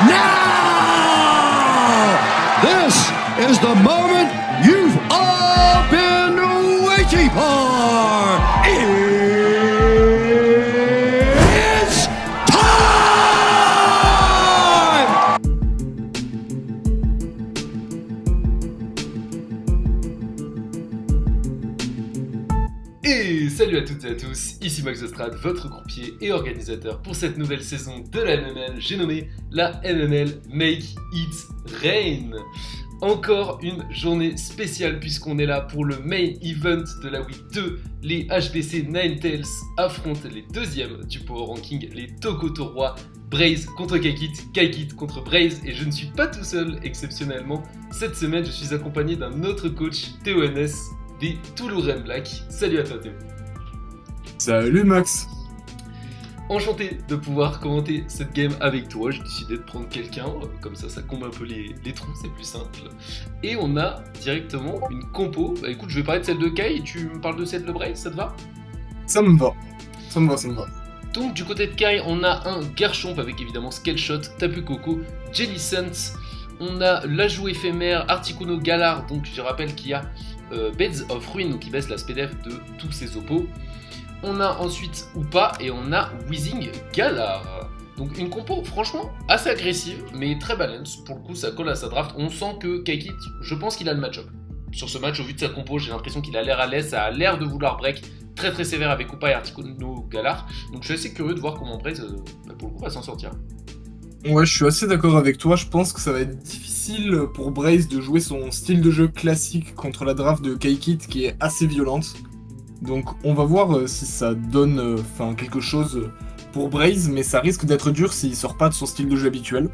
Now! This is the moment you've all been waiting for! It's time! Et salut à toutes et à tous, ici Max Ostrade, votre croupier et organisateur pour cette nouvelle saison de la MML, j'ai nommé la MML Make It Rain. Encore une journée spéciale puisqu'on est là pour le main event de la Week 2. Les HBC Ninetales affrontent les deuxièmes du Power Ranking, les Tokotorois, Braze contre Kaikit, Kaikit contre Braze, et je ne suis pas tout seul exceptionnellement. Cette semaine je suis accompagné d'un autre coach, TONS, des Toulourennes Black. Salut à toi Théo. Salut Max. Enchanté de pouvoir commenter cette game avec toi. J'ai décidé de prendre quelqu'un, comme ça comble un peu les trous, c'est plus simple. Et on a directement une compo. Bah écoute, je vais parler de celle de Kai et tu me parles de celle de Braze, ça te va ? Ça me va. Donc du côté de Kai, on a un Garchomp avec évidemment Scaleshot, Tapu Koko, Jellicent. On a l'ajout éphémère Articuno Galar, donc je rappelle qu'il y a Beds of Ruin, donc qui baisse la SPDF de tous ses oppos. On a ensuite Upa et on a Weezing Galar. Donc une compo franchement assez agressive, mais très balance. Pour le coup, ça colle à sa draft. On sent que Kaikit, je pense qu'il a le match-up. Sur ce match, au vu de sa compo, j'ai l'impression qu'il a l'air à l'aise, ça a l'air de vouloir break très très sévère avec Upa et Articuno Galar. Donc je suis assez curieux de voir comment Braze, pour le coup, va s'en sortir. Ouais, je suis assez d'accord avec toi. Je pense que ça va être difficile pour Braze de jouer son style de jeu classique contre la draft de Kaikit qui est assez violente. Donc on va voir si ça donne quelque chose pour Braze, mais ça risque d'être dur s'il sort pas de son style de jeu habituel.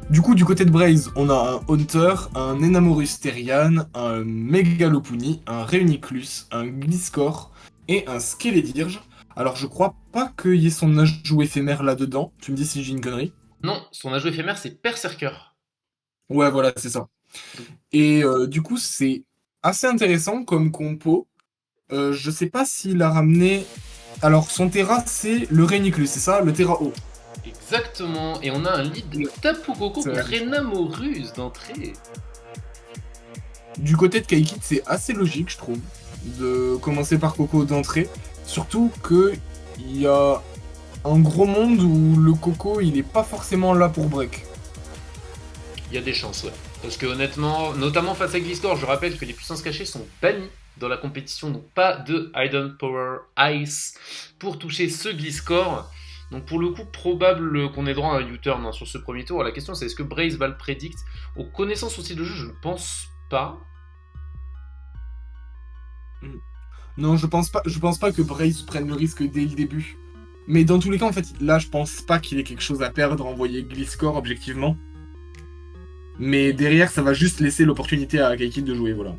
Du coup, du côté de Braze, on a un Haunter, un Enamorus Therian, un Megalopuni, un Reuniclus, un Gliscor et un Skeledirge. Alors je crois pas qu'il y ait son ajout éphémère là-dedans. Tu me dis si j'ai une connerie. Non, son ajout éphémère c'est Berserker. Ouais, voilà, c'est ça. Et du coup, c'est assez intéressant comme compo. Je sais pas s'il a ramené... Alors, son Terra, c'est le Reuniclus, c'est ça? Le Terra haut. Exactement, et on a un lead de Tapu Koko contre Enamorus d'entrée. Du côté de Kaikit, c'est assez logique, je trouve, de commencer par Koko d'entrée. Surtout que il y a un gros monde où le Koko, il est pas forcément là pour break. Il y a des chances, ouais. Parce que honnêtement, notamment face à Gliscor, je rappelle que les puissances cachées sont bannies dans la compétition, donc pas de Hidden Power Ice pour toucher ce Gliscor. Donc pour le coup, probable qu'on ait droit à un U-turn sur ce premier tour. La question c'est est-ce que Braze va le predict? Aux connaissances aussi de jeu, je ne pense pas. Non, je pense pas que Braze prenne le risque dès le début. Mais dans tous les cas, en fait, là, je pense pas qu'il ait quelque chose à perdre à envoyer Gliscor, objectivement. Mais derrière, ça va juste laisser l'opportunité à Kaikit de jouer, voilà.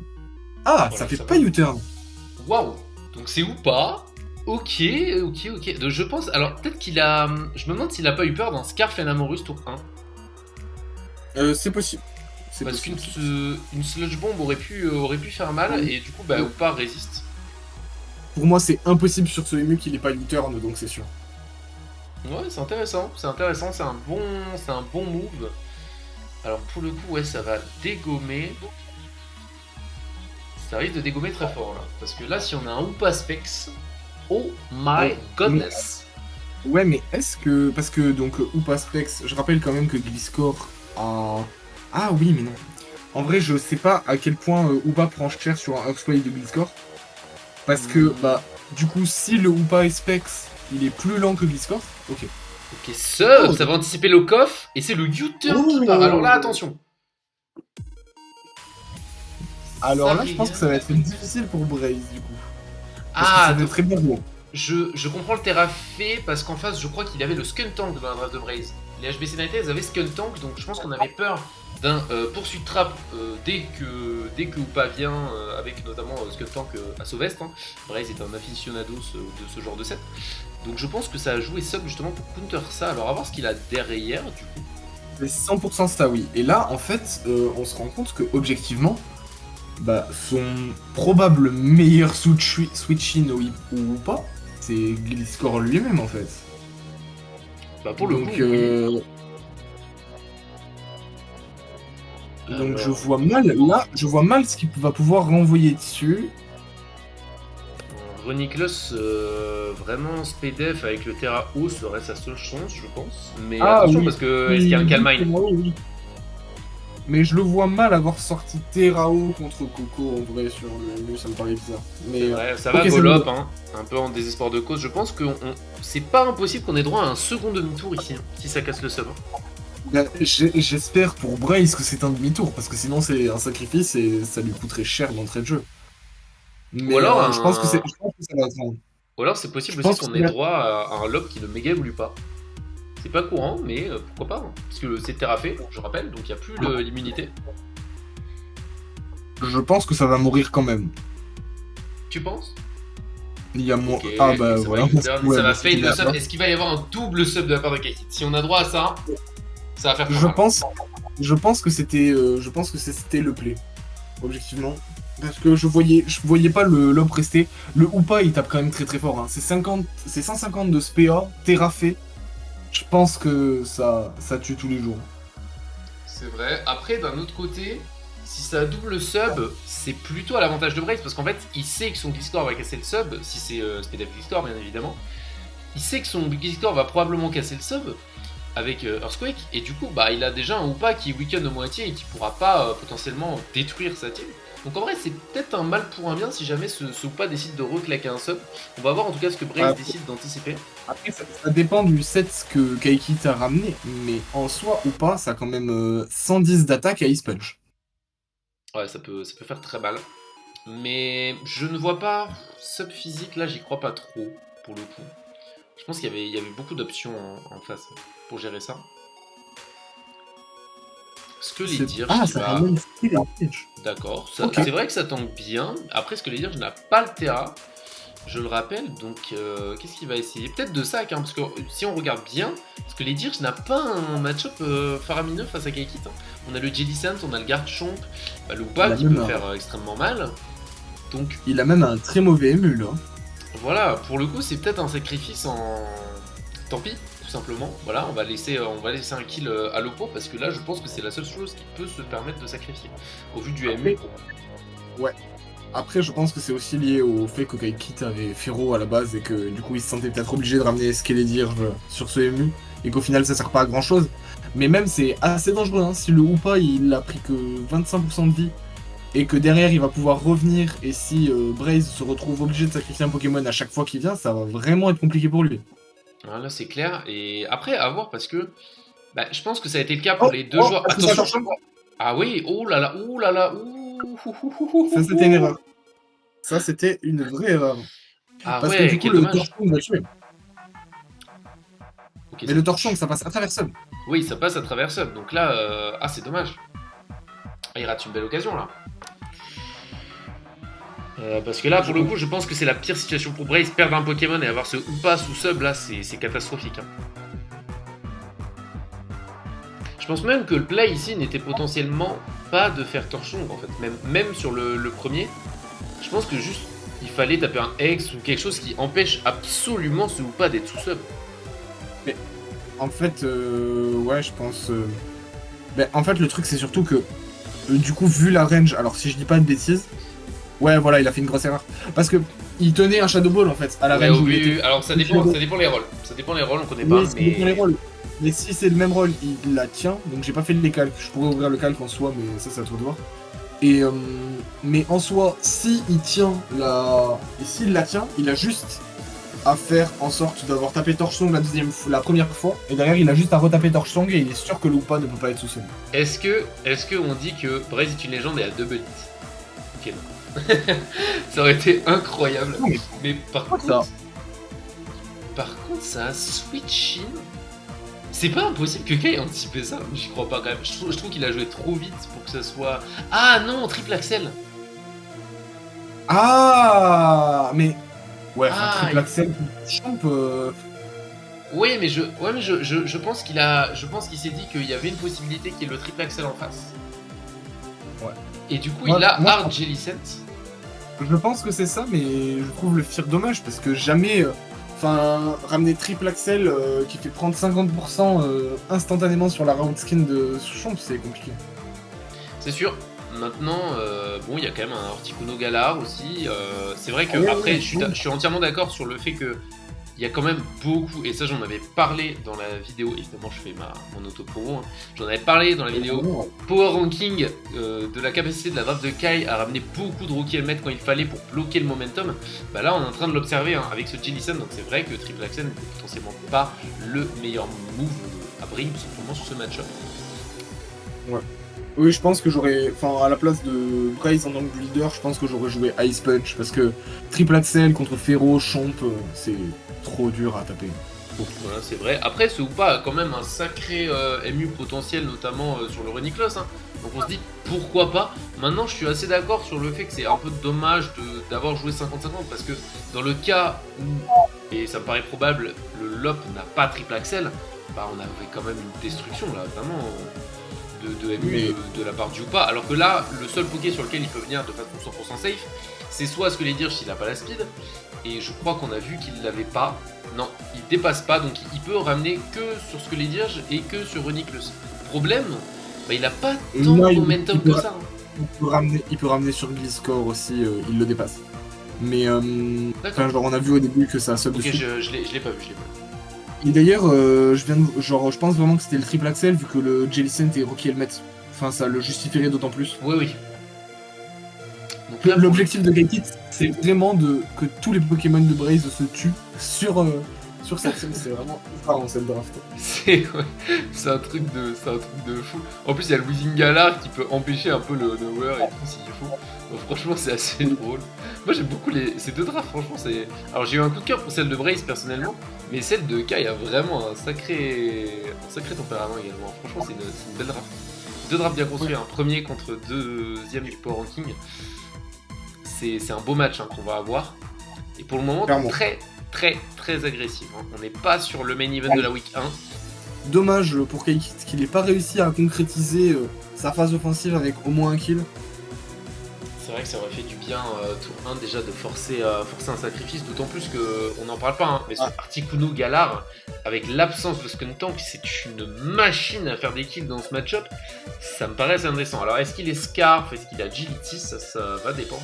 Ah, Voilà, ça fait ça pas va. U-turn. Waouh. Donc c'est ou pas. Ok. Donc, je pense. Alors peut-être qu'il a. Je me demande s'il a pas eu peur d'un Scarf Enamorus tour 1. C'est possible. Parce qu'une Sludge Bomb aurait pu faire mal et du coup, ou pas résiste. Pour moi, c'est impossible sur ce ému qu'il ait pas U-turn, donc c'est sûr. Ouais, c'est intéressant, c'est un bon move. Alors pour le coup, ouais, ça va dégommer. Ça risque de dégommer très fort là. Parce que là, si on a un Upa Specs, oh my goodness. Ouais, mais est-ce que... Parce que, donc, Upa Specs, je rappelle quand même que Gliscor a... Ah oui, mais non. En vrai, je sais pas à quel point Upa prend cher sur un Earthquake de Gliscor. Parce que, du coup, si le Upa Specs, il est plus lent que Gliscor, ok. Ok, ça va anticiper le coff et c'est le U-turn qui part. Alors là, attention. Alors là, je pense que ça va être difficile pour Braze, du coup. Parce que Ah, ça va être très bon. je comprends le Terrafé parce qu'en face, je crois qu'il y avait le Skuntank dans la draft de Braze. Les HBC United avaient Skuntank, donc je pense qu'on avait peur d'un poursuite trap dès que Upa vient, avec notamment Skuntank à Sauvestre. Braze est un aficionado de ce genre de set. Donc je pense que ça a joué sub justement pour counter ça. Alors à voir ce qu'il a derrière du coup. C'est 100% ça, oui. Et là, en fait, on se rend compte que objectivement, son probable meilleur switch-in ou pas, c'est Gliscor lui-même, en fait. Pour le Donc, coup, oui. Donc je Alors, vois mal, là, je vois mal ce qu'il va pouvoir renvoyer dessus. Reniklos, vraiment Spedef avec le Terra haut serait sa seule chance, je pense. Mais Ah attention, oui, parce que est-ce qu'il y a un Calmine? oui. Mais je le vois mal avoir sorti Terrao contre Coco en vrai sur le menu, ça me paraît bizarre. C'est Mais vrai, ça ok, va, c'est Golop, bon. hein, un peu en désespoir de cause. Je pense que c'est pas impossible qu'on ait droit à un second demi-tour ici, hein, si ça casse le sub. Hein. Bah, j'espère pour Brace que c'est un demi-tour, parce que sinon c'est un sacrifice et ça lui coûterait cher d'entrée de jeu. Ou Mais alors, je pense que je pense que ça va être un. ou alors c'est Je possible aussi pense que qu'on ça ait va- droit à un lob qui ne méga évolue pas. C'est pas courant, mais pourquoi pas, hein. Parce que c'est terrafé, je rappelle, donc il n'y a plus l'immunité. Je pense que ça va mourir quand même. Tu penses? Il y a moins. Ok, Ah bah ça voilà. va, Ouais, ça va bah, fade le c'est sub. Est-ce qu'il va y avoir un double sub de la part de Kate? Si on a droit à ça, ça va faire Je peur. pense que c'était le play, objectivement. Parce que je voyais pas le lob rester. Le Oupa il tape quand même très très fort. Hein. C'est 150 de SPA, terrafé. Je pense que ça tue tous les jours. C'est vrai. Après, d'un autre côté, si ça double sub, c'est plutôt à l'avantage de Brace parce qu'en fait, il sait que son Gliscor va casser le sub, si c'est Speed Up Gliscor, bien évidemment. Il sait que son Gliscor va probablement casser le sub avec Earthquake, et du coup, bah, il a déjà un Oupa qui weaken de moitié et qui pourra pas potentiellement détruire sa team. Donc en vrai, c'est peut-être un mal pour un bien si jamais ce Oupa décide de reclaquer un sub. On va voir en tout cas ce que Brace Ouais. décide d'anticiper. Après, ça dépend du set que Kaiki t'a ramené, mais en soi ou pas, ça a quand même 110 d'attaque à Ice Punch. Ouais, ça peut faire très mal. Mais je ne vois pas sub physique, là j'y crois pas trop, pour le coup. Je pense qu'il y avait beaucoup d'options en face pour gérer ça. Ce que les Dirge, Ah, qui ça va... ramène style à Dirge. D'accord, Ok. c'est vrai que ça tank bien. Après, ce que les Dirge n'a pas le Terra, je le rappelle, donc qu'est-ce qu'il va essayer? Peut-être de sac, hein, parce que si on regarde bien, parce que les Dirge n'a pas un match-up faramineux face à Kaikit. Hein. On a le Jellicent, on a le Garchomp, bah, le Oupa qui peut faire extrêmement mal. Donc Il a même un très mauvais ému là. voilà, pour le coup, c'est peut-être un sacrifice en. Tant pis, tout simplement. Voilà, on va laisser un kill à l'oppo parce que là, je pense que c'est la seule chose qui peut se permettre de sacrifier. Au vu du MU. Après, je pense que c'est aussi lié au fait que Kaikit avait Fero à la base et que du coup il se sentait peut-être obligé de ramener Skeledirge sur ce MU et qu'au final ça sert pas à grand chose. Mais même c'est assez dangereux, hein. Si le Oupa il a pris que 25% de vie et que derrière il va pouvoir revenir et si Braze se retrouve obligé de sacrifier un Pokémon à chaque fois qu'il vient, ça va vraiment être compliqué pour lui. Là, c'est clair. Et après, à voir parce que bah, je pense que ça a été le cas pour les deux joueurs. Attention. Ah oui, oh là là, ouh là là, ouh. Ça c'était une erreur. Ça c'était une vraie erreur. Ah Parce ouais, que du coup quel le dommage. Torchon va tuer. Okay, Mais le Torchon ça passe à travers Sub. Oui, ça passe à travers Sub. Donc là, ah c'est dommage. Ah, il rate une belle occasion là. Parce que là, pour le coup, je pense que c'est la pire situation pour Brace. Perdre un Pokémon et avoir ce Oupa sous sub, là, c'est catastrophique. Hein. Je pense même que le play ici n'était potentiellement pas de faire Torchon, en fait. Même sur le premier, je pense que juste, il fallait taper un X ou quelque chose qui empêche absolument ce Oupa d'être sous sub. Mais en fait, ouais, je pense... Ben, en fait, le truc, c'est surtout que, du coup, vu la range, alors si je dis pas de bêtises, ouais, voilà, il a fait une grosse erreur. Parce que il tenait un Shadow Ball, en fait, à la range où il était. Alors, ça dépend les rôles. Ça dépend les rôles, on connaît pas, Oui, ça dépend les rôles. Mais si c'est le même rôle, il la tient. Donc j'ai pas fait les calques. Je pourrais ouvrir le calque en soi, mais ça, c'est à toi de voir. Et, mais en soi, si il tient la... Et s'il la tient, il a juste à faire en sorte d'avoir tapé Torchsong la première fois, et derrière il a juste à retaper Torchsong et il est sûr que l'Oupa ne peut pas être sous sol. Est-ce que on dit que Braze est une légende et a double hit? Ok, non. Ça aurait été incroyable. Non, mais par contre, ça. Ça a switch in. C'est pas impossible que Kai ait anticipé ça. J'y crois pas quand même. Je trouve qu'il a joué trop vite pour que ça soit. Ah non, triple Axel. Ah, mais ouais, triple il- Axel, champ. Oui, mais je pense qu'il s'est dit qu'il y avait une possibilité qu'il y ait le triple Axel en face. Ouais. Et du coup, Moi, il a moi, Hard Jellicent. Je pense que c'est ça, mais je trouve le Fear dommage parce que jamais. Enfin, ramener triple Axel qui fait prendre 50% instantanément sur la round skin de Champ, c'est compliqué. C'est sûr. Maintenant, bon, il y a quand même un Articuno Galar aussi. C'est vrai que, Ouais, après, ouais, je suis entièrement d'accord sur le fait que il y a quand même beaucoup, et ça j'en avais parlé dans la vidéo, évidemment je fais mon auto-promo, hein. J'en avais parlé dans la vidéo Power Ranking de la capacité de la draft de Kai à ramener beaucoup de rookie helmet quand il fallait pour bloquer le momentum. Bah là on est en train de l'observer avec ce Jellison, donc c'est vrai que Triple Axel n'est potentiellement pas le meilleur move à bring tout simplement sur ce match-up. Ouais. Oui, je pense que j'aurais. Enfin, à la place de Braze en tant que leader, je pense que j'aurais joué Ice Punch parce que Triple Axel contre Fero, Chomp, c'est trop dur à taper. Voilà, c'est vrai. Après, ce Hoopa a quand même un sacré MU potentiel, notamment sur le Reniclos. Hein. Donc on se dit pourquoi pas. Maintenant, je suis assez d'accord sur le fait que c'est un peu dommage d'avoir joué 50-50 parce que dans le cas où, et ça me paraît probable, le LOP n'a pas Triple Axel, bah on avait quand même une destruction là, vraiment. De MU de la part du Hoopa, alors que là, le seul Poké sur lequel il peut venir de façon 100% safe, c'est soit ce que les Dirge s'il n'a pas la speed, et je crois qu'on a vu qu'il l'avait pas. Non, il dépasse pas, donc il peut ramener que sur ce que les Dirge et que sur Reniclus. Problème, bah, il a pas tant de momentum que ça. Hein. Il peut ramener sur Gliscor aussi, il le dépasse. Mais enfin, genre on a vu au début que ça saute Ok, dessus. je l'ai pas vu, Et d'ailleurs, je pense vraiment que c'était le triple axel vu que le Jellison et Rocky Helmet. Enfin, ça le justifierait d'autant plus. Oui, oui. Donc là, l'objectif de Gaikit, c'est vraiment que tous les Pokémon de Braze se tuent sur cette scène. C'est vraiment en cette draft. C'est un truc de fou. En plus, il y a le Weezing Galar qui peut empêcher un peu le Honower et tout s'il faut. Donc, franchement, c'est assez drôle. Moi, j'aime beaucoup ces deux drafts. Franchement, c'est. Alors, j'ai eu un coup de cœur pour celle de Braze personnellement, mais celle de Kai a vraiment un sacré tempérament également. Franchement, c'est une belle draft. Deux drafts bien construits, un premier contre deuxième du Power Ranking. C'est un beau match hein, qu'on va avoir. Et pour le moment, clairement, très agressif. Hein. On n'est pas sur le main event de la week 1. Dommage pour Kaikit qu'il n'ait pas réussi à concrétiser sa phase offensive avec au moins un kill. C'est vrai que ça aurait fait du bien tour 1 déjà de forcer un sacrifice, d'autant plus qu'on n'en parle pas, hein, mais sur Articuno Galar, avec l'absence de Skuntank, c'est une machine à faire des kills dans ce match-up, ça me paraît assez intéressant. Alors est-ce qu'il est Scarf, est-ce qu'il a Agility, ça va dépendre.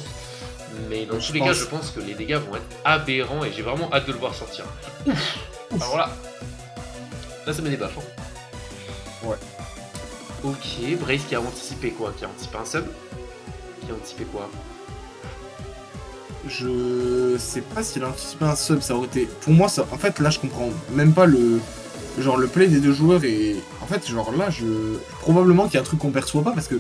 Mais dans tous les cas, je pense que les dégâts vont être aberrants et j'ai vraiment hâte de le voir sortir. Ouf. Alors là ça met des baffes. Hein. Ouais. Ok, Brace qui a anticipé quoi? Qui a anticipé un sub? Qui a anticipé quoi? Je sais pas s'il a anticipé un sub, ça aurait été... Pour moi, ça... en fait, là, je comprends même pas le play des deux joueurs et... En fait, genre là, probablement qu'il y a un truc qu'on perçoit pas parce que...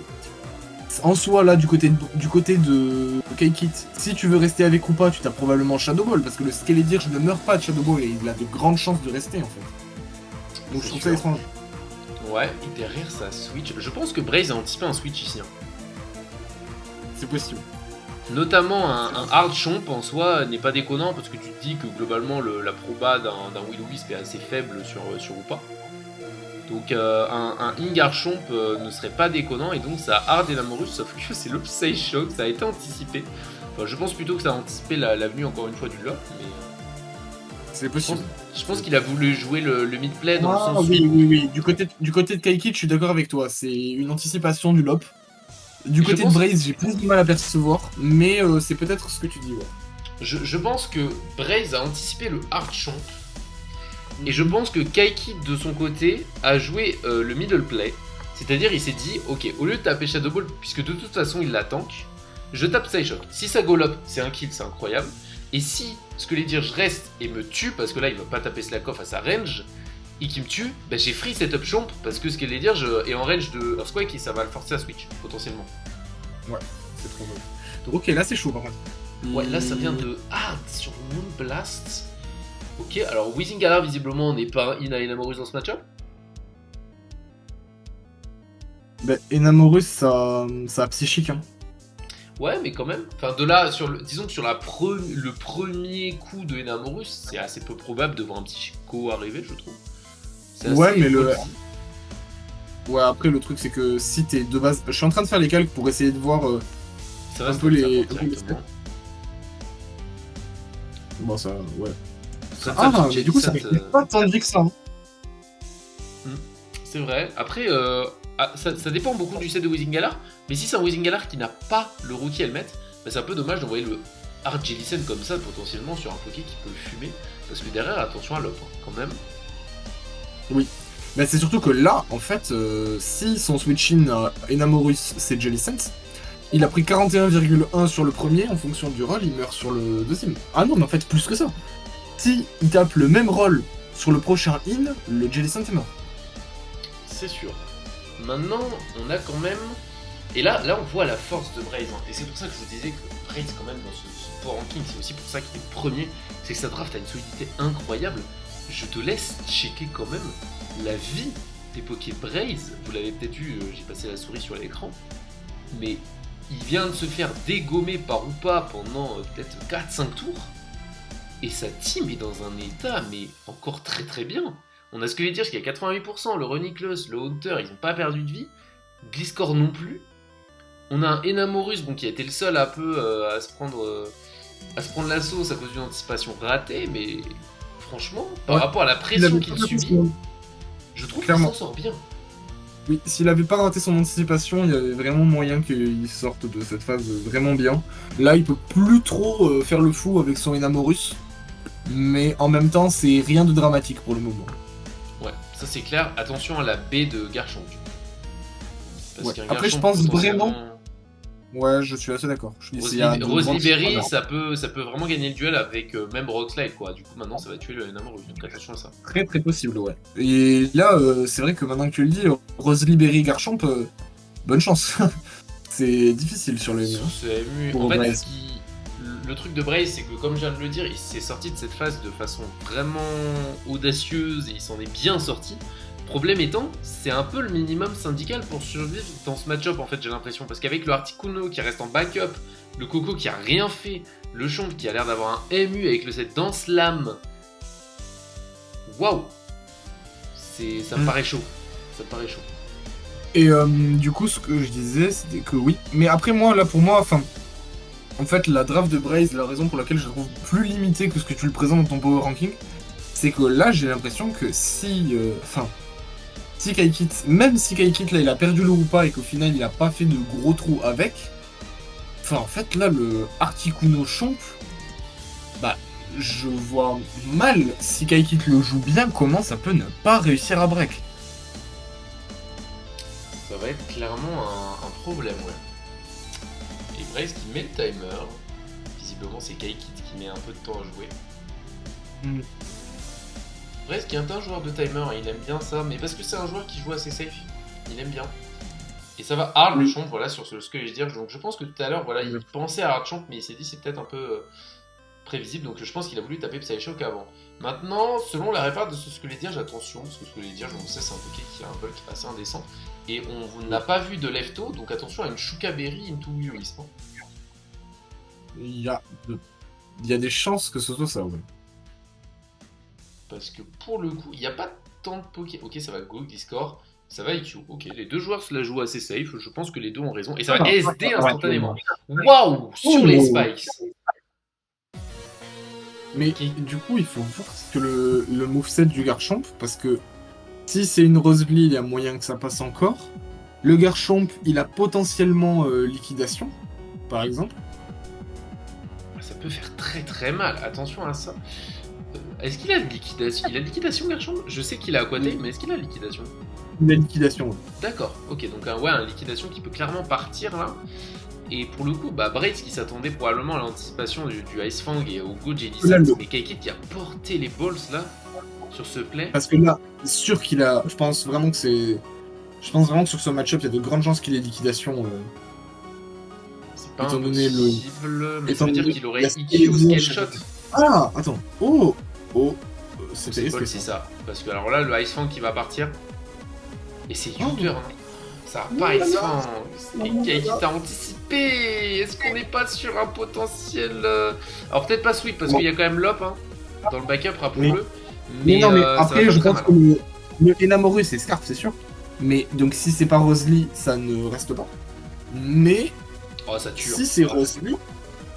En soi, là, du côté de Kaikit, si tu veux rester avec ou pas, tu t'as probablement Shadow Ball parce que le Skeledir ne meurt pas de Shadow Ball et il a de grandes chances de rester en fait. Donc je trouve ça étrange. Ouais, et derrière ça switch. Je pense que Braze a anticipé un switch ici. Hein. C'est possible. Notamment un hard chomp en soi n'est pas déconnant parce que tu te dis que globalement la proba d'un Will-O-Wisp est assez faible sur Hoopa. Donc un Ingar Chomp ne serait pas déconnant et donc ça hard Enamorus, sauf que c'est le Psy Shock, ça a été anticipé. Enfin, je pense plutôt que ça a anticipé l'avenue encore une fois du LoP, mais... C'est possible. Je pense qu'il a voulu jouer le mid-play dans le sens oui. Du côté de Kaikit, je suis d'accord avec toi. C'est une anticipation du LoP. Du côté de Braze, j'ai plus de mal à percevoir, mais c'est peut-être ce que tu dis, ouais. Je pense que Braze a anticipé le hard chomp. Et je pense que Kaikit de son côté a joué le middle play, c'est-à-dire il s'est dit ok, au lieu de taper Shadow Ball, puisque de toute façon il la tank, je tape Psyshock. Si ça go up, c'est un kill, c'est incroyable. Et si ce que les Dirge reste et me tue, parce que là il va pas taper Slack off à sa range, et qu'il me tue, bah j'ai free setup Chomp, parce que ce que les Dirge est en range de Earthquake et ça va le forcer à switch, potentiellement. Ouais, c'est trop beau. Donc ok, là c'est chaud par contre. Ouais, là ça vient de hard sur Moonblast. Ok, alors Weezing Galar visiblement n'est pas in à Enamorus dans ce match-up. Bah, Enamorus ça a psychique hein. Ouais, mais quand même. Enfin, de là, disons que sur le premier coup de Enamorus, c'est assez peu probable de voir un petit Chico arriver, je trouve. Ouais, mais ouais, après le truc c'est que si t'es de base... Je suis en train de faire les calques pour essayer de voir un peu les... Bon, ça... Ouais. Du coup, ça fait pas tant de vie que ça. Hein. C'est vrai. Après, ça dépend beaucoup du set de Weezing Galar. Mais si c'est un Weezing Galar qui n'a pas le rookie helmet, bah, c'est un peu dommage d'envoyer le Hard Jellicent comme ça potentiellement sur un Poké qui peut le fumer. Parce que derrière, attention à l'op quand même. Oui. Mais c'est surtout que là, en fait, si son switch-in à Enamorus c'est Jellicent, il a pris 41,1 sur le premier, en fonction du roll, il meurt sur le deuxième. Ah non, mais en fait, plus que ça. Si il tape le même roll sur le prochain in, le Jellicent est mort. C'est sûr. Maintenant, on a quand même... Et là on voit la force de Braze. Hein. Et c'est pour ça que je vous disais que Braze, quand même, dans ce power ranking, c'est aussi pour ça qu'il est premier. C'est que sa draft a une solidité incroyable. Je te laisse checker quand même la vie des Poké Braze. Vous l'avez peut-être vu, j'ai passé la souris sur l'écran. Mais il vient de se faire dégommer par Upa pendant peut-être 4-5 tours. Et sa team est dans un état, mais encore très très bien. On a ce que je vais dire, qui a 88%, le Reuniclus, le Hunter, ils n'ont pas perdu de vie. Gliscor non plus. On a un Enamorus qui a été le seul un peu à se prendre la sauce à cause d'une anticipation ratée, mais franchement, par rapport à la pression qu'il subit, je trouve qu'il s'en sort bien. Oui, s'il avait pas raté son anticipation, il y avait vraiment moyen qu'il sorte de cette phase vraiment bien. Là, il peut plus trop faire le fou avec son Enamorus, mais en même temps, c'est rien de dramatique pour le moment. Ouais, ça c'est clair. Attention à la baie de Garchomp. Ouais. Après, je pense vraiment... Ouais, je suis assez d'accord. Roselyberry, ça peut vraiment gagner le duel avec même Rockslide, quoi. Du coup, maintenant, ça va tuer le Enamorus, donc attention à ça. Très très possible, ouais. Et là, c'est vrai que maintenant que tu le dis, Roselyberry, Garchomp, bonne chance. C'est difficile sur le MU. En fait, le truc de Braze, c'est que, comme je viens de le dire, il s'est sorti de cette phase de façon vraiment audacieuse et il s'en est bien sorti. Problème étant, c'est un peu le minimum syndical pour survivre dans ce match-up, en fait, j'ai l'impression. Parce qu'avec le Articuno qui reste en backup, le Coco qui a rien fait, le Chomp qui a l'air d'avoir un MU avec le set Danse Lame. Waouh! Ça me paraît chaud. Ça me paraît chaud. Et du coup, ce que je disais, c'était que oui. Mais après, moi, là, pour moi, enfin... En fait, la draft de Braze, la raison pour laquelle je la trouve plus limitée que ce que tu le présentes dans ton power ranking, c'est que là, j'ai l'impression que si Kaikit, même si Kaikit, là, il a perdu le Rupa et qu'au final, il a pas fait de gros trous avec, enfin, en fait, là, le Articuno Chomp, bah, je vois mal, si Kaikit le joue bien, comment ça peut ne pas réussir à break. Ça va être clairement un problème, ouais. Et Braze qui met le timer, visiblement, c'est Kaikit qui met un peu de temps à jouer. Braze qui est un joueur de timer, il aime bien ça, mais parce que c'est un joueur qui joue assez safe, il aime bien. Et ça va hard le Chomp, voilà, sur ce que je vais dire. Donc je pense que tout à l'heure, voilà, il pensait à hard Chomp, mais il s'est dit c'est peut-être un peu prévisible, donc je pense qu'il a voulu taper Psyshock avant. Maintenant, selon la répare de ce que les dire, j'ai attention, parce que ce que les dire, je sais, c'est un Poké qui a un bulk assez indécent, et on n'a pas vu de lefto, donc attention à une Shukaberry into Wisp. Il y a des chances que ce soit ça, ouais. Parce que pour le coup, il n'y a pas tant de Poké. Ok, ça va Go, Discord, ça va IQ. Ok, les deux joueurs se la jouent assez safe. Je pense que les deux ont raison. Et ça va SD instantanément. Waouh, sur les spikes. Mais du coup, il faut voir que le moveset du Garchomp, parce que si c'est une Rosely, il y a moyen que ça passe encore. Le Garchomp, il a potentiellement liquidation, par exemple. Ça peut faire très très mal. Attention à ça. Est-ce qu'il a liquidation? Il a liquidation, Garchomp? Je sais qu'il a Aquatail, mais est-ce qu'il a liquidation? Il a liquidation, ouais. D'accord, ok, donc un liquidation qui peut clairement partir là. Et pour le coup, Braze qui s'attendait probablement à l'anticipation du Ice Fang et au Go Jellicent, mais Kaikit qui a porté les balls là, sur ce play. Parce que là, c'est sûr qu'il a... Je pense vraiment que sur ce match-up, il y a de grandes chances qu'il ait liquidation. C'est pas impossible, mais ça veut dire qu'il aurait EQ scale shot. Ah, attends, c'était c'est ça, parce que alors là, le Ice Fang qui va partir, et c'est U-turn, ça va pas Ice Fang, et Kaikit a anticipé. Est-ce qu'on n'est pas sur un potentiel... Alors peut-être pas Sweep, parce qu'il y a quand même Lop dans le backup, rappelons-le. Mais non, mais après, je pense que le Enamorus, c'est Scarf, c'est sûr. Mais donc si c'est pas Rosely, ça ne reste pas. Mais ça tue. Si c'est Rosely,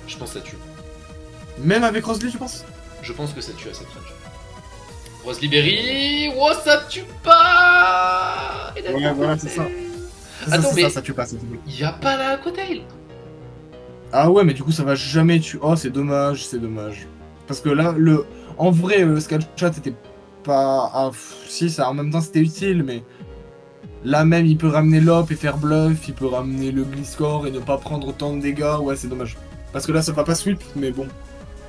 je pense que ça tue. Même avec Rosely, tu penses? Je pense que ça tue à cette range. Rose Liberi, oh ça tue pas. Et Ouais, voilà, c'est ça. Attends, mais ça tue pas, ça tue pas. y a pas la Aquatail. Ah ouais, mais du coup, ça va jamais tuer. Oh, c'est dommage, c'est dommage. Parce que là, en vrai, le Scatchat était pas. Ah, si, ça, en même temps, c'était utile, mais. Là même, il peut ramener l'op et faire bluff, il peut ramener le Gliscor et ne pas prendre autant de dégâts. Ouais, c'est dommage. Parce que là, ça va pas sweep, mais bon.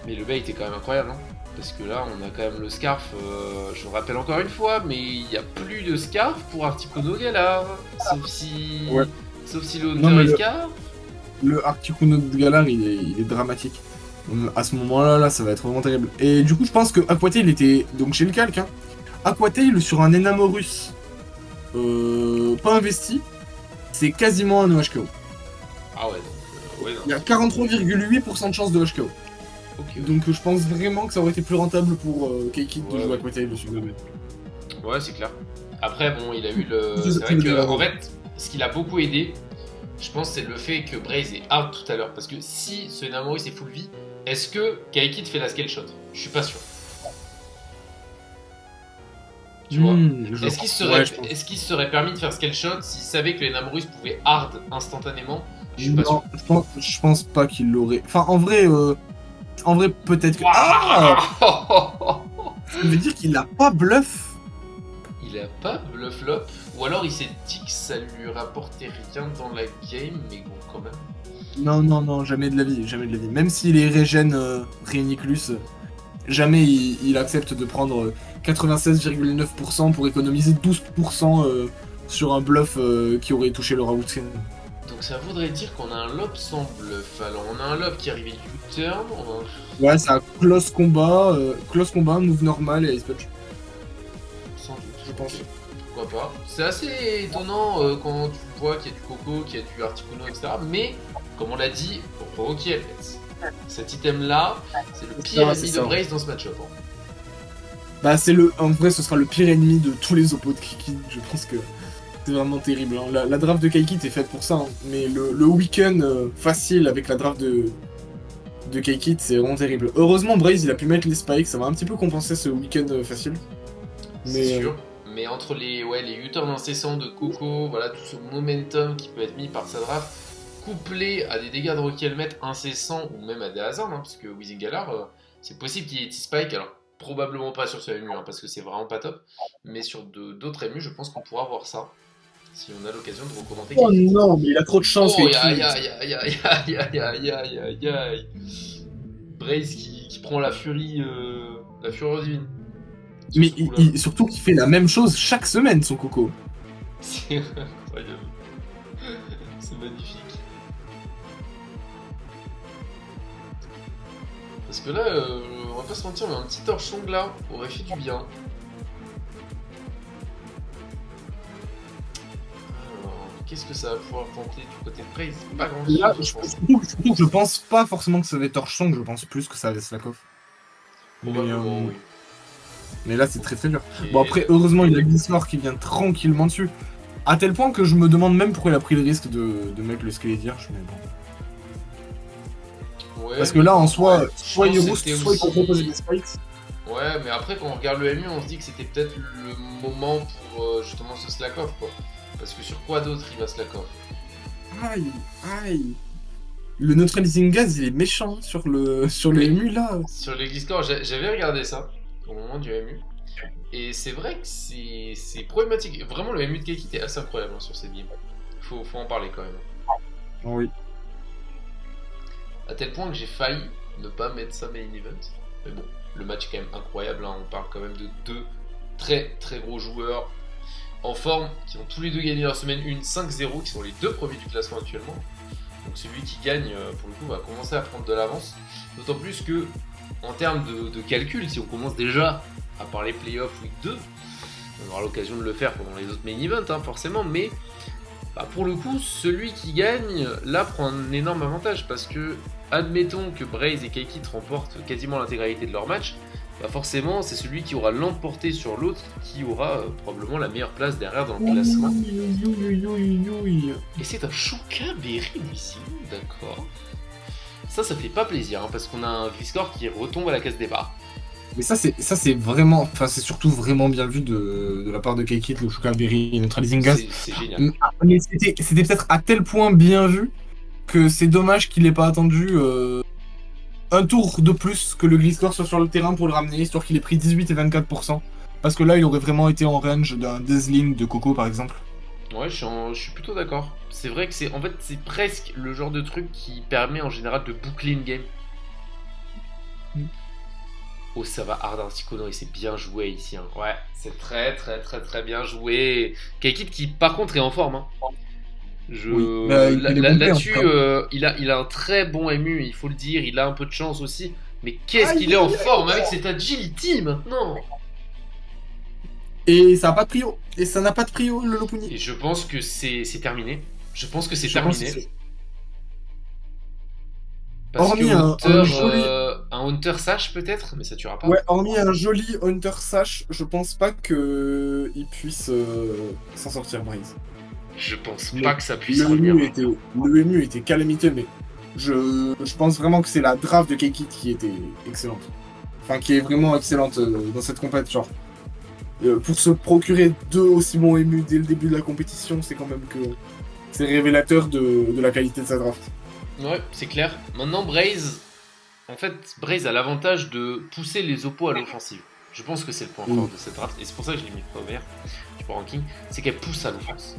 Mais le bait était quand même incroyable, hein. Parce que là, on a quand même le Scarf, je le rappelle encore une fois, mais il n'y a plus de Scarf pour Articuno Galar. Sauf si. Ouais. Sauf si le Non, mais Hunter est le- Scarf. Le Articuno de Galar, il est dramatique. À ce moment-là, là, ça va être vraiment terrible. Et du coup, je pense que Aquatail était donc chez le calque. Hein. Aquatail sur un Enamorus pas investi, c'est quasiment un HKO. Ah ouais, donc. Ouais, non. Il y a 43,8% de chance de HKO. Ok, Donc je pense vraiment que ça aurait été plus rentable pour Keikit de Ouais, jouer ouais. Aquatail dessus. ouais, c'est clair. Après, bon, il a eu le. C'est C'est vrai que, ça. en fait, ce qui l'a beaucoup aidé, je pense, c'est le fait que Braze est hard tout à l'heure. Parce que si ce Namorus est full vie, est-ce que Kaikit fait la scale shot? Je suis pas sûr. Tu vois? Est-ce qu'il se serait, est-ce qu'il se serait permis de faire scale shot s'il savait que les Namorus pouvaient hard instantanément? Je suis pas sûr. Non, je pense pas qu'il l'aurait. Enfin, en vrai, peut-être que. Ah Ça veut dire qu'il a pas bluff. Il a pas bluff flop, ou alors il s'est dit que ça lui rapportait rien dans la game, mais bon, quand même. Non, jamais de la vie, jamais de la vie. Même s'il est régène Rhéniclus, jamais il accepte de prendre 96,9% pour économiser 12% sur un bluff qui aurait touché le Raoultien. Donc ça voudrait dire qu'on a un lob sans bluff. Alors on a un lob qui arrivait U-turn, on a un... Ouais, c'est un close combat, move normal et ice punch, sans doute, je pense. Pourquoi pas. C'est assez étonnant quand tu vois qu'il y a du Coco, qu'il y a du Articuno, etc. Mais, comme on l'a dit, pour provoquer Helmets. Cet item-là, c'est le pire ennemi de Brace dans ce match-up. Hein. Bah en vrai ce sera le pire ennemi de tous les oppos de Kaikit, je pense que c'est vraiment terrible. Hein. La draft de Kaikit est faite pour ça, hein. Mais le week-end facile avec la draft de Kaikit, c'est vraiment terrible. Heureusement Braze il a pu mettre les spikes, ça va un petit peu compenser ce week-end facile. C'est sûr. Mais entre les U-turns incessants de Coco, voilà, tout ce momentum qui peut être mis par sa draft, couplé à des dégâts de Rocky Helmet incessants, ou même à des hasards, hein, parce que Weezing Galar, c'est possible qu'il y ait T-Spike, alors probablement pas sur ce MU, hein, parce que c'est vraiment pas top, mais sur d'autres MU, je pense qu'on pourra voir ça, si on a l'occasion de recommander. Oh non, mais il a trop de chance. Oh, aïe. Brace qui prend la furie divine. Mais surtout qu'il fait la même chose chaque semaine, son Coco. C'est incroyable. C'est magnifique. Parce que là, on va pas se mentir, mais un petit torchon là aurait fait du bien. Alors, qu'est-ce que ça va pouvoir tenter du côté de Praise? Pas grand chose. Là, je pense. surtout que je pense pas forcément que ça va être Torchsong, je pense plus que ça va être Slakov. Probablement, oui. Mais là, c'est très très dur. Et- Bon, après, heureusement, il a Gliscor qui vient tranquillement dessus. À tel point que je me demande même pourquoi il a pris le risque de mettre le Skeledierge. Mais bon. Ouais, Parce que là, en soi, ouais, soit je il pense que roost, c'était soit il peut aussi- proposer des spikes. Ouais, mais après, quand on regarde le MU, on se dit que c'était peut-être le moment pour justement ce slack-off, quoi. Parce que sur quoi d'autre il va slack-off? Aïe. Le neutralizing gas, il est méchant sur le MU là. Sur les Gliscor, j'avais regardé ça au moment du MU. Et c'est vrai que c'est problématique. Vraiment, le MU de Kaikit est assez incroyable hein, sur cette game. Faut en parler quand même. Oui. À tel point que j'ai failli ne pas mettre ça main event. Mais bon, le match est quand même incroyable. Hein. On parle quand même de deux très très gros joueurs en forme qui ont tous les deux gagné leur semaine 1 5-0, qui sont les deux premiers du classement actuellement. Donc celui qui gagne, pour le coup, va commencer à prendre de l'avance. D'autant plus que, en termes de calcul, si on commence déjà à parler playoff week 2, on aura l'occasion de le faire pendant les autres main events, hein, forcément, mais bah, pour le coup, celui qui gagne, là, prend un énorme avantage, parce que, admettons que Braze et Kaikit remportent quasiment l'intégralité de leur match, bah forcément, c'est celui qui aura l'emporté sur l'autre qui aura probablement la meilleure place derrière dans le classement. Et c'est un Shuka Berry ici, d'accord. Ça fait pas plaisir, hein, parce qu'on a un Gliscor qui retombe à la case départ. Mais ça, c'est vraiment. Enfin, c'est surtout vraiment bien vu de la part de Kaikit, le Shukaberry Neutralizing Gas. C'est génial. Mais c'était peut-être à tel point bien vu que c'est dommage qu'il ait pas attendu un tour de plus que le Gliscor soit sur le terrain pour le ramener, histoire qu'il ait pris 18 et 24%. Parce que là, il aurait vraiment été en range d'un Dazzling de Coco, par exemple. Ouais, je suis plutôt d'accord. C'est vrai que en fait, c'est presque le genre de truc qui permet en général de boucler une game. Mm. Oh, ça va, Hard Articuno, il s'est bien joué ici. Hein. Ouais, c'est très très très très bien joué. Kaikit qui, par contre, est en forme. Hein. Oui, bah, il est bon Là-dessus, en il a un très bon MU, il faut le dire. Il a un peu de chance aussi. Mais qu'est-ce qu'il est en forme avec cette agility maintenant! Et ça n'a pas de prio. Et ça n'a pas de prio, le Lopuni. Et je pense que c'est terminé. Je pense que c'est Je pense terminé. que Parce hormis que un joli... un Hunter Sash peut-être, mais ça tuera pas. Ouais, hormis un joli Hunter Sash, je pense pas que il puisse s'en sortir, Braze. Je pense Mais pas que ça puisse Le revenir. MU était calamiteux, mais je pense vraiment que c'est la draft de Kaikit qui était excellente. Enfin, qui est vraiment excellente dans cette compétition. Genre, pour se procurer 2 aussi bons MU dès le début de la compétition, c'est quand même que c'est révélateur de la qualité de sa draft. Ouais, c'est clair. Maintenant, Braze, en fait, Braze a l'avantage de pousser les oppos à l'offensive. Je pense que c'est le point fort de cette draft, et c'est pour ça que je l'ai mis premier du Pro Ranking, c'est qu'elle pousse à l'offense.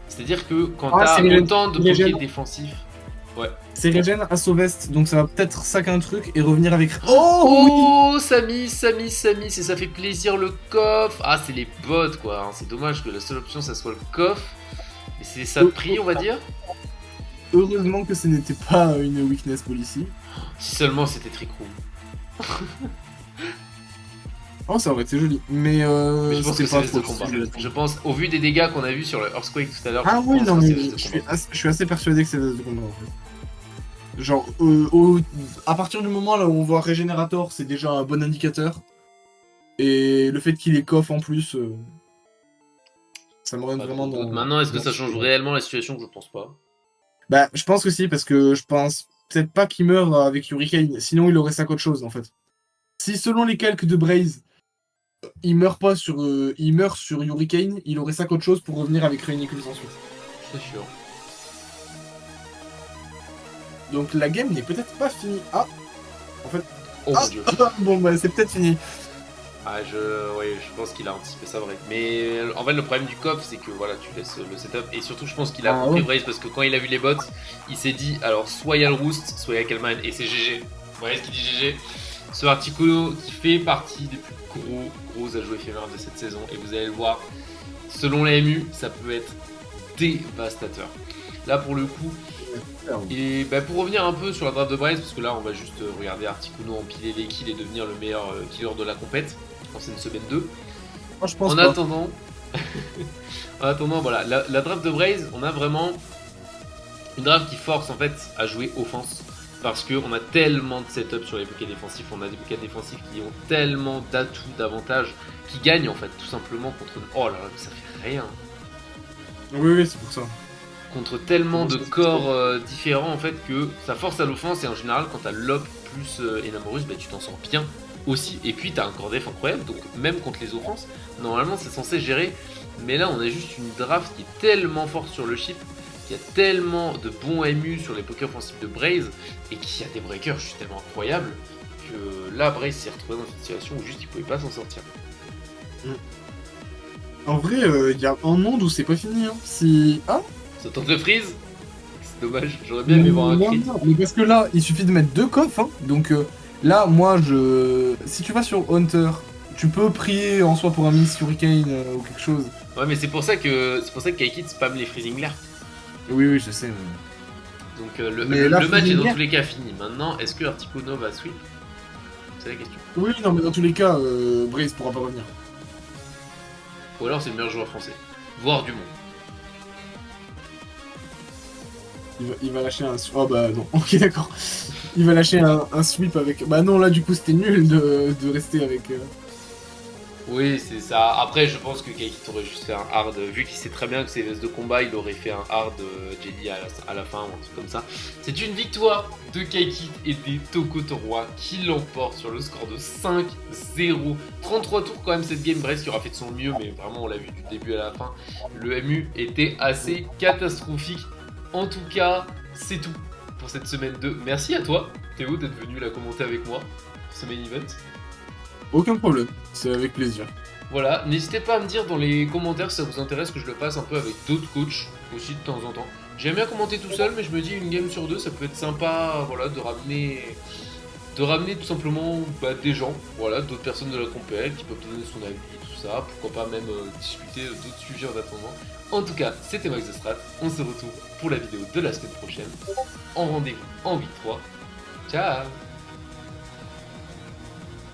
C'est-à-dire que quand t'as autant de pokés défensifs, ouais. C'est régène à Sauvest, donc ça va peut-être sac un truc et revenir avec. Oh, Samy, et ça fait plaisir le coffre. Ah, c'est les bots quoi. Hein. C'est dommage que la seule option ça soit le coffre. Mais c'est ça de prix, on va dire. Heureusement que ce n'était pas une weakness policy. Si seulement c'était Trick Room. Oh, ça aurait été joli. Mais je pense que c'est pas veste de trop combat. stylé. Je pense, au vu des dégâts qu'on a vu sur le Earthquake tout à l'heure. Ah je oui, pense non, que mais c'est veste de combat. je suis assez persuadé que c'est veste de combat en fait. Genre, à partir du moment là où on voit Régénérator, c'est déjà un bon indicateur. Et le fait qu'il ait coff en plus, ça m'oriente Pas vraiment trop de doute. dans. Maintenant, est-ce que ça change réellement la situation? Je pense pas. Bah, je pense que si, parce que je pense peut-être pas qu'il meurt avec Hurricane, sinon il aurait 5 autre chose en fait. Si selon les calques de Braze, il meurt pas sur, il meurt sur Hurricane, il aurait 5 autre chose pour revenir avec Rainicus ensuite. C'est sûr. Donc la game n'est peut-être pas finie. Ah, en fait. Oh mon dieu. Bon bah c'est peut-être fini. Ah, je pense qu'il a anticipé ça vrai. Mais en fait, le problème du coffre, c'est que voilà, tu laisses le setup. Et surtout, je pense qu'il a compris Braze parce que quand il a vu les bots, il s'est dit alors, soit il y a le Roost, soit il y a Kalman. Et c'est GG. Braze qui dit GG. Ce Articuno qui fait partie des plus gros ajouts éphémères de cette saison. Et vous allez le voir, selon la MU, ça peut être dévastateur. Là, pour le coup. Et bah, pour revenir un peu sur la draft de Braze, parce que là, on va juste regarder Articuno empiler les kills et devenir le meilleur killer de la compète. Quand c'est une semaine 2. Moi, je pense en pas. attendant, voilà, la draft de Braze, on a vraiment une draft qui force en fait à jouer offense. Parce qu'on a tellement de setup sur les bouquets défensifs, on a des bouquets défensifs qui ont tellement d'atouts, d'avantages, qui gagnent en fait tout simplement contre... Oh là là, mais ça fait rien. Oui, c'est pour ça. Contre tellement de corps différents en fait que ça force à l'offense et en général quand t'as l'op plus Enamorus, bah, tu t'en sors bien aussi. Et puis t'as un corps def incroyable, donc même contre les offenses, normalement c'est censé gérer. Mais là on a juste une draft qui est tellement forte sur le chip, qui a tellement de bons MU sur les pokés offensifs de Braze, et qui a des breakers juste tellement incroyables, que là Braze s'est retrouvé dans une situation où juste il pouvait pas s'en sortir. En vrai, il y a un monde où c'est pas fini. Hein. Si... Ah, Ça tente le freeze. C'est dommage, j'aurais bien aimé voir un crit. Non, mais parce que là, il suffit de mettre 2 coffres. Hein. Donc là, moi, si tu vas sur Hunter, tu peux prier en soi pour un Miss Hurricane ou quelque chose. Ouais, mais c'est pour ça que Kaikit spam les freezing l'air. Oui, je sais. Donc là, le match est dans Freezing tous les cas fini. Maintenant, est-ce que Articuno va sweep? C'est la question. Oui, non, mais dans tous les cas, Braze pourra pas revenir. Ou alors c'est le meilleur joueur français, voire du monde. Il va lâcher un... Oh bah non, ok d'accord. Il va lâcher un sweep avec... Bah non, là du coup c'était nul de rester avec... Oui, c'est ça. Après, je pense que Kaikit aurait juste fait un hard. Vu qu'il sait très bien que c'est vs de combat, il aurait fait un hard Jelly à la fin ou un truc comme ça. C'est une victoire de Kaikit et des Toko Torois qui l'emportent sur le score de 5-0. 33 tours quand même cette game. Brest qui aura fait de son mieux, mais vraiment on l'a vu du début à la fin. Le MU était assez catastrophique. En tout cas, c'est tout pour cette semaine 2. Merci à toi, Théo, d'être venu la commenter avec moi pour ce main event. Aucun problème, c'est avec plaisir. Voilà, n'hésitez pas à me dire dans les commentaires si ça vous intéresse que je le fasse un peu avec d'autres coachs aussi de temps en temps. J'aime bien commenter tout seul, mais je me dis une game sur deux, ça peut être sympa, voilà, de ramener tout simplement des gens, voilà, d'autres personnes de la compète qui peuvent donner son avis, tout ça, pourquoi pas même discuter d'autres sujets en attendant. En tout cas, c'était Max de Strat, on se retrouve pour la vidéo de la semaine prochaine, en rendez-vous en V3. Ciao.